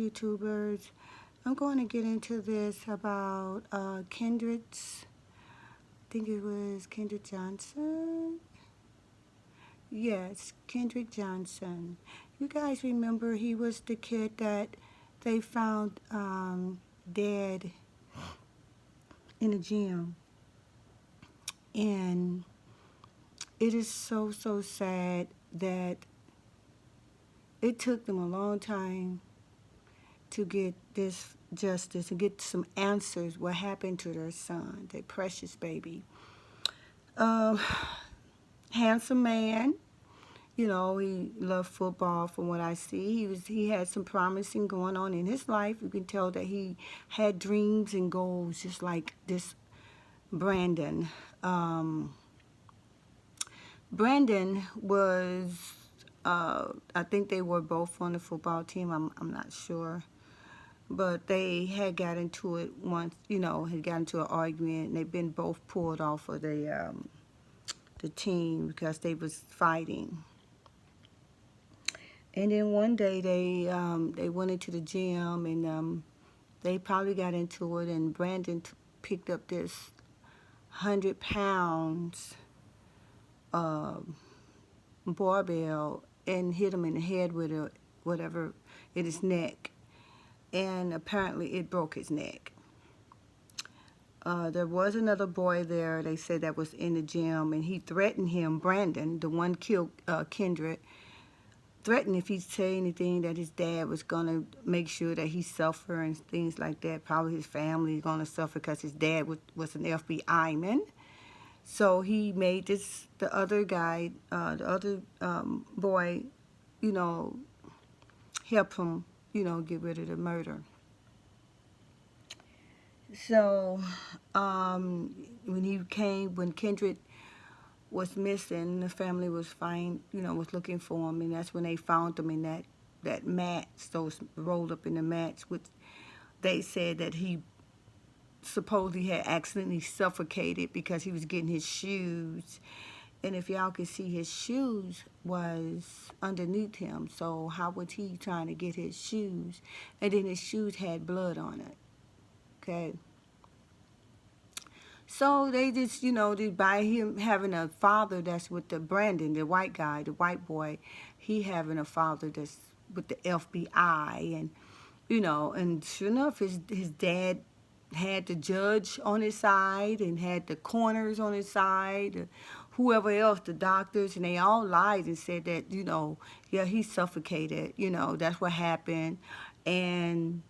YouTubers. I'm going to get into this about Kendrick's, I think it was Kendrick Johnson. Yes, Kendrick Johnson. You guys remember he was the kid that they found dead in a gym. And it is so, so sad that it took them a long time to get this justice and get some answers what happened to their son, their precious baby. Um, Handsome man, you know, he loved football from what I see. He had some promising going on in his life. You can tell that he had dreams and goals just like this Brandon. Brandon was I think they were both on the football team. I'm not sure. But they had got into it once, you know, had got into an argument, and they've been both pulled off of the team because they was fighting. And then one day they went into the gym, and they probably got into it, and Brandon picked up this 100 pounds barbell and hit him in the head with it, whatever, in his neck. And apparently it broke his neck. There was another boy there, they said, that was in the gym, and he threatened him, Brandon, the one killed Kendrick, threatened if he'd say anything that his dad was going to make sure that he suffer and things like that. Probably his family is going to suffer because his dad was an FBI man. So he made the other guy, the other boy, you know, help him, you know, get rid of the murder. So when Kendrick was missing, the family was was looking for him, and that's when they found him in that mats, those rolled up in the mats, which they said that he supposedly had accidentally suffocated because he was getting his shoes. And if y'all could see, his shoes was underneath him. So how was he trying to get his shoes? And then his shoes had blood on it. Okay. So they just, by him having a father that's with the Brandon, the white guy, the white boy, he having a father that's with the FBI, and, and sure enough, his dad had the judge on his side and had the coroners on his side, whoever else, the doctors, and they all lied and said that, yeah, he suffocated, that's what happened. And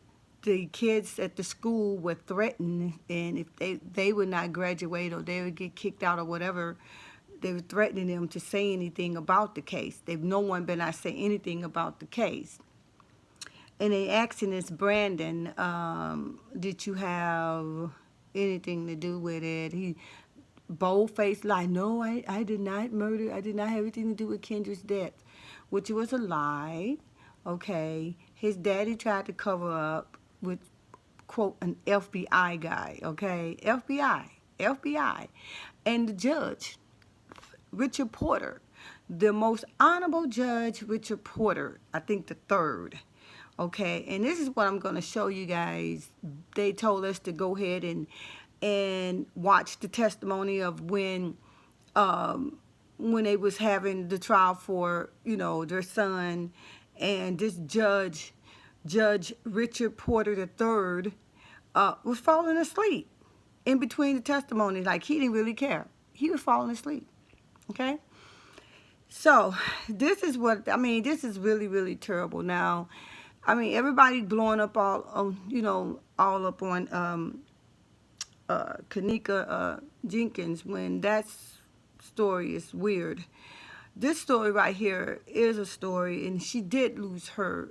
the kids at the school were threatened, and if they would not graduate or they would get kicked out or whatever, they were threatening them to say anything about the case. No one better not say anything about the case. And they asking this Brandon, did you have anything to do with it? He bold-faced lie, no, I did not murder, I did not have anything to do with Kendra's death, which was a lie, okay? His daddy tried to cover up with, quote, an FBI guy, okay? FBI. And the judge, Richard Porter, the most honorable judge, Richard Porter, I think the third. Okay, and this is what I'm going to show you guys. They told us to go ahead and watch the testimony of when they was having the trial for, their son, and this Judge Richard Porter III was falling asleep in between the testimony. Like, he didn't really care. He was falling asleep, okay? So this is this is really, really terrible. Now, everybody blowing up all up on Kanika Jenkins, when that story is weird. This story right here is a story, and she did lose her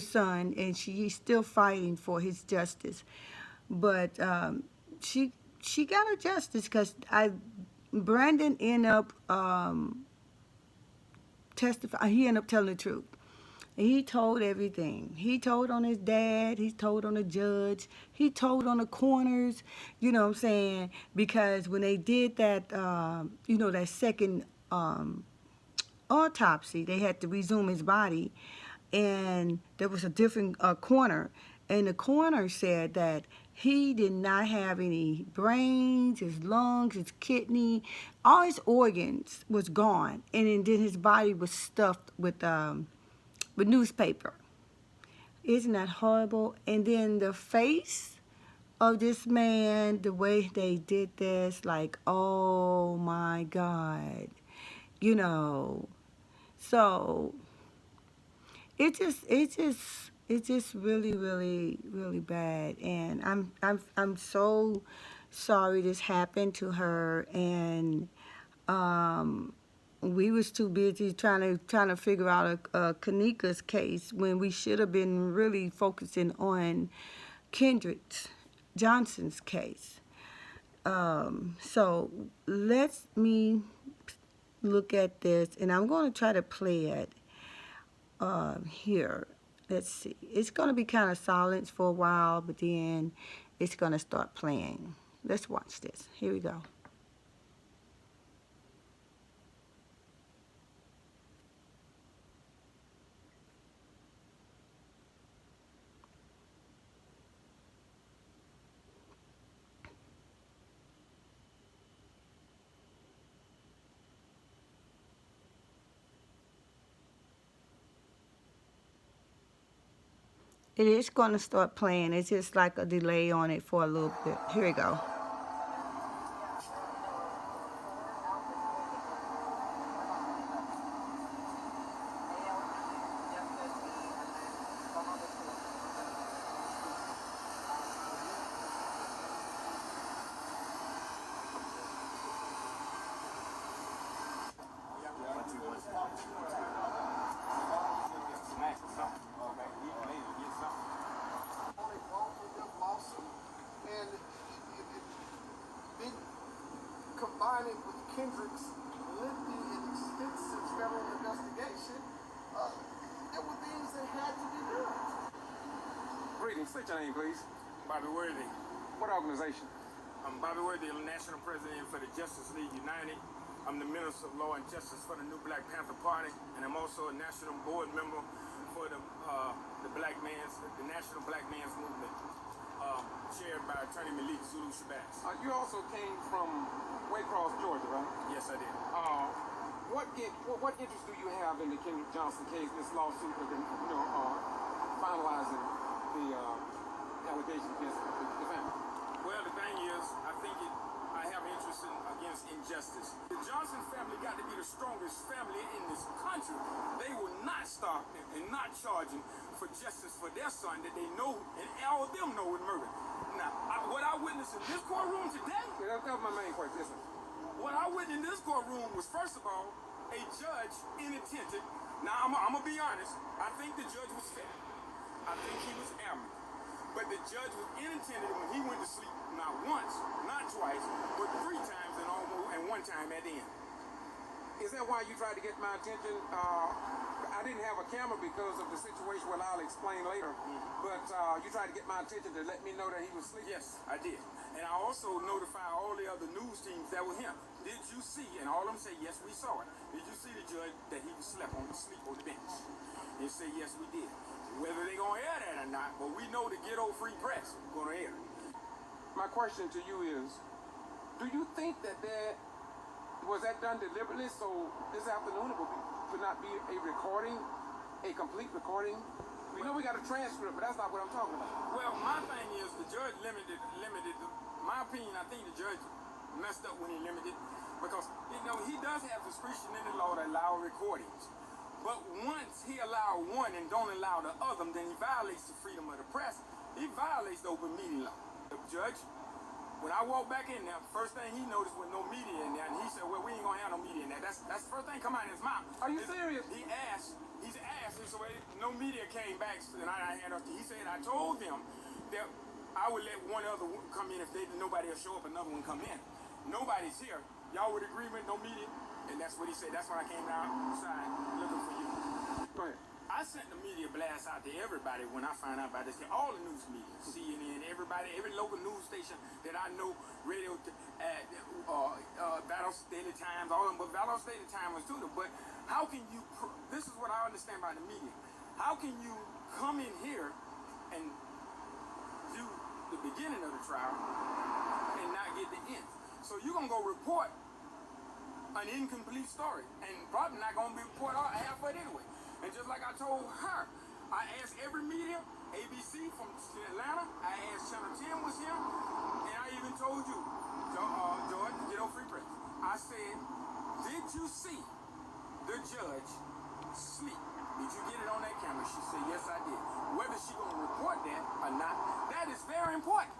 son, and she's still fighting for his justice. But she got her justice because Brandon ended up testifying. He ended up telling the truth. And he told everything. He told on his dad. He told on the judge. He told on the coroners. You know what I'm saying? Because when they did that, that second autopsy, they had to resume his body. and there was a different coroner, and the coroner said that he did not have any brains, his lungs, his kidney, all his organs was gone, and then his body was stuffed with newspaper. Isn't that horrible? And then the face of this man, the way they did this, like, oh my God, you know. So it's just really, really, really bad. And I'm so sorry this happened to her. And um, we was too busy trying to figure out a Kanika's case when we should have been really focusing on Kendrick Johnson's case. So let me look at this, and I'm going to try to play it here. Let's see. It's going to be kind of silent for a while, but then it's going to start playing. Let's watch this. Here we go. It is going to start playing. It's just like a delay on it for a little bit. Here we go. Combining with Kendrick's lengthy and extensive federal investigation, there were things that had to be done. Greetings. State your name, please. Bobby Worthy. What organization? I'm Bobby Worthy. I'm National President for the Justice League United. I'm the Minister of Law and Justice for the New Black Panther Party, and I'm also a national board member for the National Black Man's Movement, chaired by Attorney Malik Zulu Shabazz. You also came from Waycross, Georgia, right? Yes, I did. What interest do you have in the Kendrick Johnson case, this lawsuit, of finalizing the allegations against the family? Well, the thing is, I have interest against injustice. The Johnson family got to be the strongest family in this country. They will not stop and not charge him for justice for their son that they know and all of them know was murdered. Now, what I witnessed in this courtroom today, Yeah, that was my main question. Listen. what I witnessed in this courtroom was, first of all, a judge inattentive. Now, I'm going to be honest. I think the judge was fair. I think he was arrogant. But the judge was inattentive when he went to sleep, not once, not twice, but 3 times and 1 time at the end. Is that why you tried to get my attention? I didn't have a camera because of the situation, well, I'll explain later. But you tried to get my attention to let me know that he was sleeping? Yes, I did. And I also notified all the other news teams that were him. Did you see? And all of them say, yes, we saw it. Did you see the judge that he was sleep on the bench? They say, yes, we did. Whether they're going to air that or not, but we know the ghetto free press going to air it. My question to you is, do you think that was that done deliberately so this afternoon it would not be a recording, a complete recording? We know we got a transcript, but that's not what I'm talking about. Well, my thing is the judge limited. My opinion, I think the judge messed up when he limited, because he does have discretion in the law to allow recordings. But once he allow one and don't allow the other, then he violates the freedom of the press. He violates the open meeting law. The judge, when I walked back in there, first thing he noticed was no media in there, and he said, well, we ain't gonna have no media in there. That's the first thing come out of his mouth. Are you serious? He's asked, and so no media came back, and he said, I told them that I would let one other come in if nobody will show up, another one come in. Nobody's here. Y'all would agree with no media? And that's what he said. That's when I came outside looking for you. Go ahead. I sent the media blast out to everybody when I found out about this. All the news media, CNN, everybody, every local news station that I know, radio, Battle Daily Times, all of them, but Battle Daily Times was too. But how can you, this is what I understand about the media. How can you come in here and do the beginning of the trial and not get the end? So you're gonna go report an incomplete story, and probably not gonna be report out half of it anyway. And just like I told her, I asked every media, ABC from Atlanta, I asked Channel 10 was here, and I even told you, George, Ghetto Free Press. I said, did you see the judge sleep? Did you get it on that camera? She said, yes, I did. Whether she gonna report that or not, that is very important.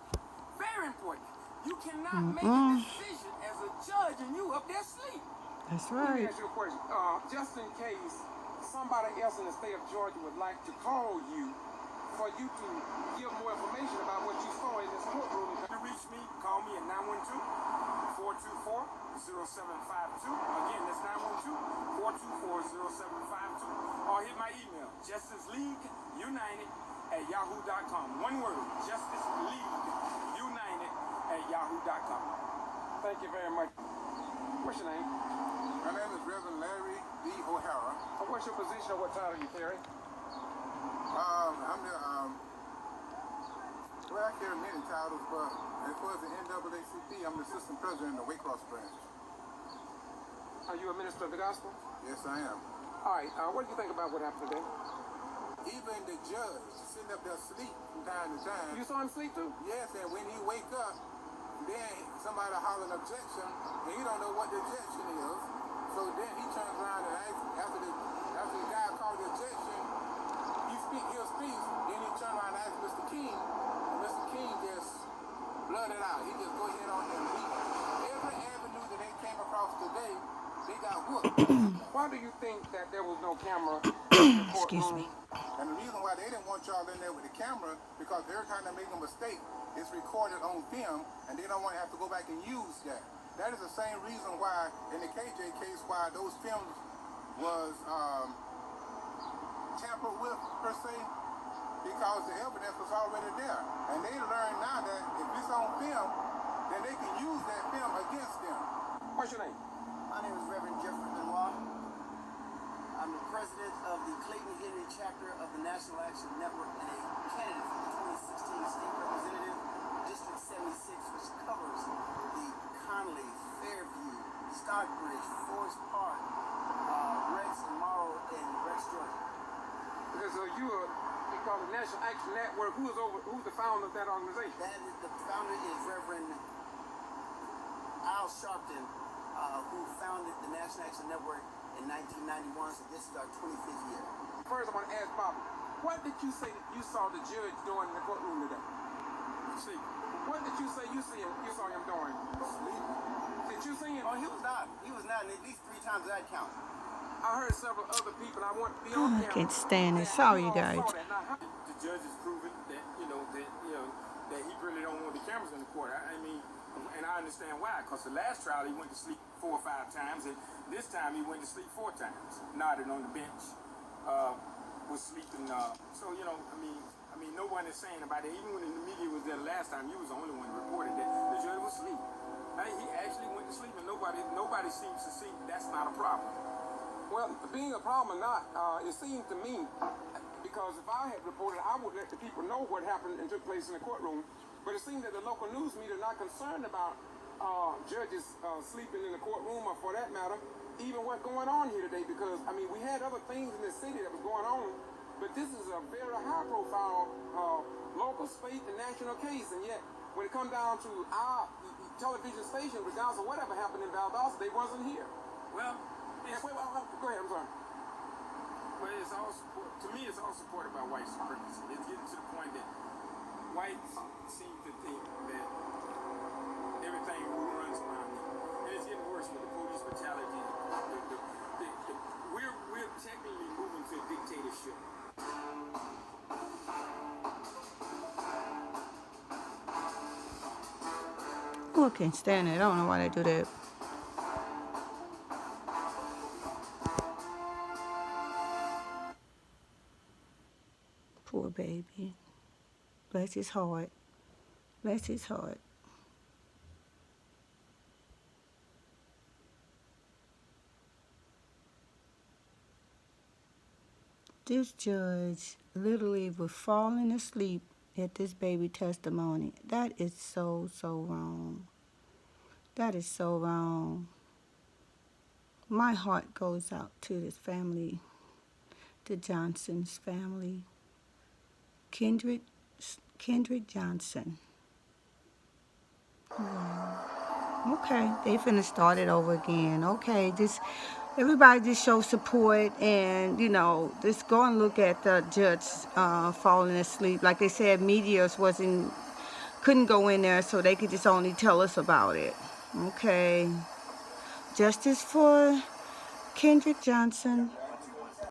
Very important. You cannot make a decision as a judge and you up there sleep. That's Let me right. ask you a question. Just in case somebody else in the state of Georgia would like to call you for you to give more information about what you saw in this courtroom. To reach me, call me at 912-424-0752. Again, that's 912-424-0752. Or hit my email, justiceleagueunited@yahoo.com. One word, justiceleagueunited@yahoo.com. Thank you very much. What's your name? My name is Reverend Larry D. O'Hara. What's your position or what title you carry? I'm the, well, I carry many titles, but as far as the NAACP, I'm the assistant president of the Waycross branch. Are you a minister of the gospel? Yes, I am. All right. What do you think about what happened today? Even the judge sitting up there asleep from time to time. You saw him sleep too? Yes, and when he wake up, then somebody holler an objection, and he don't know what the objection is. So then he turns around and asks, after the guy called the objection, he'll speak, then he turn around and ask Mr. King, and Mr. King just blurt it out. He just go ahead on there and leave. Every avenue that they came across today, they got whooped. Why do you think that there was no camera? Excuse me. And the reason why they didn't want y'all in there with the camera, because every time they make a mistake, it's recorded on film, and they don't want to have to go back and use that. That is the same reason why, in the KJ case, why those films was tampered with, per se, because the evidence was already there. And they learned now that if it's on film, then they can use that film against them. What's your name? My name is Reverend Jeffrey Benoit. I'm the president of the Clayton Henry chapter of the National Action Network and a candidate for the 2016 State Representative, District 76, which covers the Conley, Fairview, Stockbridge, Forest Park, Rex and Morrow, and Rex, Georgia. Because you call the National Action Network. Who's the founder of that organization? The founder is Reverend Al Sharpton, who founded the National Action Network in 1991, so this is our 25th year. First, I want to ask Bobby, what did you say that you saw the judge doing in the courtroom today? Sleep. What did you say you saw him doing? Sleep. Did you see him? Oh, he was not. He was not, and at least 3 times that count. I heard several other people. I want to be on I camera. can't stand it. Sorry, you all guys. saw that. Now, The judge has proven that that he really don't want the cameras in the court. I mean, and I understand why. Because the last trial he went to sleep 4 or 5 times, and this time he went to sleep 4 times, nodded on the bench, was sleeping. So I mean, no one is saying about it. Even when the media was there last time, you was the only one who reported that the judge was asleep. He actually went to sleep, and nobody seems to see that's not a problem. well, being a problem or not, it seemed to me, because if I had reported, I would let the people know what happened and took place in the courtroom. But it seemed that the local news media are not concerned about judges sleeping in the courtroom, or for that matter, even what's going on here today. Because, I mean, we had other things in this city that was going on, but this is a very high-profile local, state, and national case. And yet, when it comes down to our television station, regardless of whatever happened in Valdosta, they wasn't here. Well, Go ahead, I'm sorry. Well, it's all to me, it's all supported by white supremacy. It's getting to the point that whites seem to think that everything runs around them. And it's getting worse with the police brutality. We're technically moving to a dictatorship. Oh, I can't stand it. I don't know why they do that. Poor baby. Bless his heart. Bless his heart. This judge literally was falling asleep at this baby testimony. That is so, so wrong. That is so wrong. My heart goes out to this family, the Johnson's family. Kendrick Johnson. Okay, they finna start it over again. Okay, just everybody just show support and just go and look at the judge falling asleep. Like they said, medias couldn't go in there, so they could just only tell us about it. Okay, justice for Kendrick Johnson.